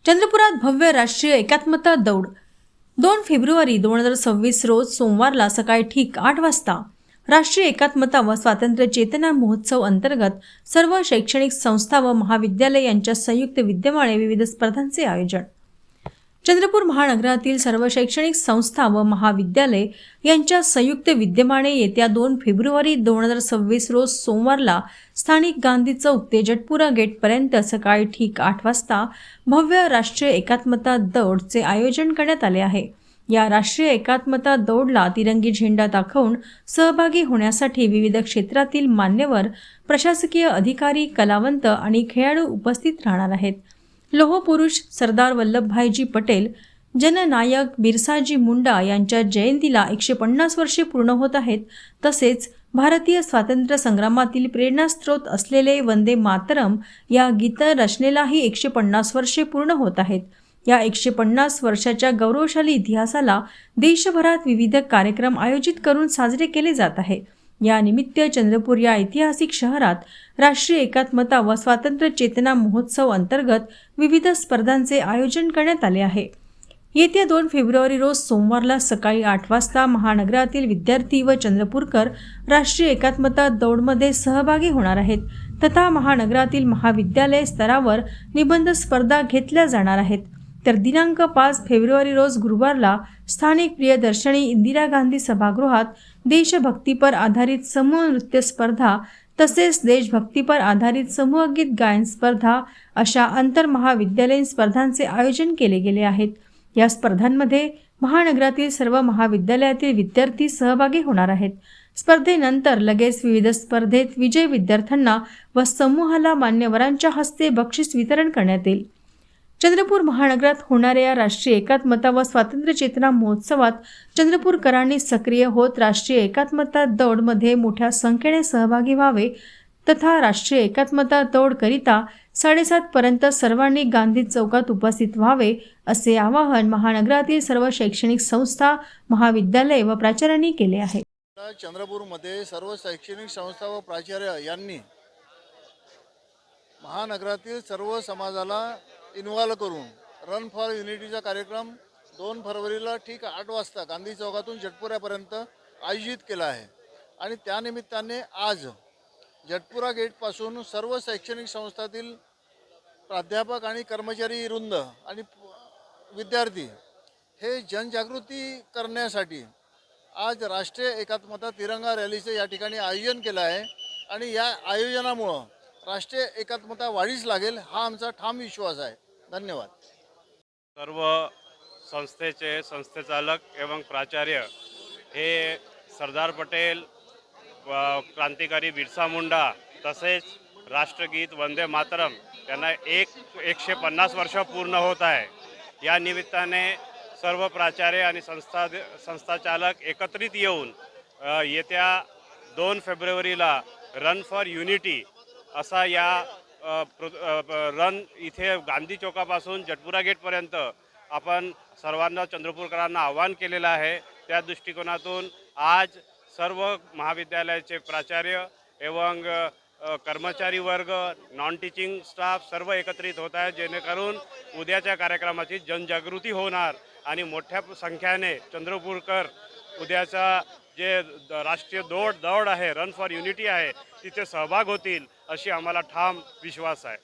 चंद्रपुरात भव्य राष्ट्रीय एकात्मता दौड 2 फेब्रुवारी 2026 रोज सोमवारला सकाळी ठीक 8 वाजता राष्ट्रीय एकात्मता व स्वातंत्र्य चेतना महोत्सव अंतर्गत सर्व शैक्षणिक संस्था व महाविद्यालय यांच्या संयुक्त विद्यमाने विविध स्पर्धांचे आयोजन। चंद्रपूर महानगरातील सर्व शैक्षणिक संस्था व महाविद्यालय यांच्या संयुक्त विद्यमाने येत्या 2 फेब्रुवारी 2026 रोज सोमवारला स्थानिक गांधी चौक ते जटपुरा गेट पर्यंत सकाळी ठीक 8 वाजता भव्य राष्ट्रीय एकात्मता दौडचे आयोजन करण्यात आले आहे। या राष्ट्रीय एकात्मता दौडला तिरंगी झेंडा दाखवून सहभागी होण्यासाठी विविध क्षेत्रातील मान्यवर, प्रशासकीय अधिकारी, कलावंत आणि खेळाडू उपस्थित राहणार आहेत। लोहपुरुष सरदार वल्लभभाईजी पटेल, जननायक बिरसाजी मुंडा यांच्या जयंतीला 150 वर्षे पूर्ण होत आहेत। तसेच भारतीय स्वातंत्र्य संग्रामातील प्रेरणास्त्रोत असलेले वंदे मातरम या गीत रचनेलाही 150 वर्षे पूर्ण होत आहेत। या 150 वर्षाच्या गौरवशाली इतिहासाला देशभरात विविध कार्यक्रम आयोजित करून साजरे केले जात आहे। या निमित्त चंद्रपूर या ऐतिहासिक शहरात राष्ट्रीय एकात्मता व स्वातंत्र्य चेतना महोत्सव अंतर्गत विविध स्पर्धांचे आयोजन करण्यात आले आहे। येत्या 2 फेब्रुवारी रोज सोमवारला सकाळी 8 वाजता महानगरातील विद्यार्थी व चंद्रपूरकर राष्ट्रीय एकात्मता दौडमध्ये सहभागी होणार आहेत तथा महानगरातील महाविद्यालय स्तरावर निबंध स्पर्धा घेतल्या जाणार आहेत। तर दिनांक 5 फेब्रुवारी रोज गुरुवारला स्थानिक प्रियदर्शनी इंदिरा गांधी सभागृहात देशभक्तीपर आधारित समूह नृत्य स्पर्धा तसेच देशभक्तीपर आधारित समूह गीत गायन स्पर्धा अशा आंतरमहाविद्यालयीन स्पर्धांचे आयोजन केले गेले आहेत। या स्पर्धांमध्ये महानगरातील सर्व महाविद्यालयातील विद्यार्थी सहभागी होणार आहेत। स्पर्धेनंतर लगेच विविध स्पर्धेत विजयी विद्यार्थ्यांना व समूहाला मान्यवरांच्या हस्ते बक्षीस वितरण करण्यात येईल। चंद्रपूर महानगरात होणाऱ्या या राष्ट्रीय एकात्मता व स्वातंत्र्य चेतना महोत्सवात चंद्रपूरकरांनी सक्रिय होत राष्ट्रीय एकात्मता दौडमध्ये मोठ्या संख्येने सहभागी व्हावे तथा राष्ट्रीय एकात्मता दौड करिता 7:30 पर्यंत सर्वांनी गांधी चौकात उपस्थित व्हावे असे आवाहन महानगरातील सर्व शैक्षणिक संस्था, महाविद्यालय व प्राचार्यांनी केले आहे। चंद्रपूरमध्ये सर्व शैक्षणिक संस्था व प्राचार्य यांनी महानगरातील सर्व समाजाला इन्व्हॉल्व करून रन फॉर युनिटीचा कार्यक्रम 2 फरवरीला ठीक 8 वाजता गांधी चौकातून जटपुऱ्यापर्यंत आयोजित केला आहे। आणि त्यानिमित्ताने आज जटपुरा गेटपासून सर्व शैक्षणिक संस्थातील प्राध्यापक आणि कर्मचारी वृंद आणि विद्यार्थी हे जनजागृती करण्यासाठी आज राष्ट्रीय एकात्मता तिरंगा रॅलीचे या ठिकाणी आयोजन केलं आहे। आणि या आयोजनामुळं राष्ट्रीय एकात्मता वाढीस लागेल हा आमचा ठाम विश्वास आहे। धन्यवाद। सर्व संस्थेचे संस्थाचालक एवं प्राचार्य हे सरदार पटेल व क्रांतिकारी बिरसा मुंडा तसेच राष्ट्रगीत वंदे मातरम यांना 150 वर्ष पूर्ण होत आहे। या निमित्ताने सर्व प्राचार्य आणि संस्थाचालक एकत्रित येऊन येत्या 2 फेब्रुवारीला रन फॉर युनिटी असा या रन इथे गांधी चौकापासून जटपुरा गेटपर्यंत आपण सर्वांना चंद्रपूरकरांना आवाहन केलेलं आहे। त्या दृष्टिकोनातून आज सर्व महाविद्यालयाचे प्राचार्य एवं कर्मचारी वर्ग, नॉन टीचिंग स्टाफ सर्व एकत्रित होत आहे जेणेकरून उद्याच्या कार्यक्रमाची जनजागृती होणार आणि मोठ्या संख्येने चंद्रपूरकर उद्याचा जे राष्ट्रीय दौड आहे रन फॉर युनिटी आहे तिथे सहभाग होतील अशी आम्हाला ठाम विश्वास आहे।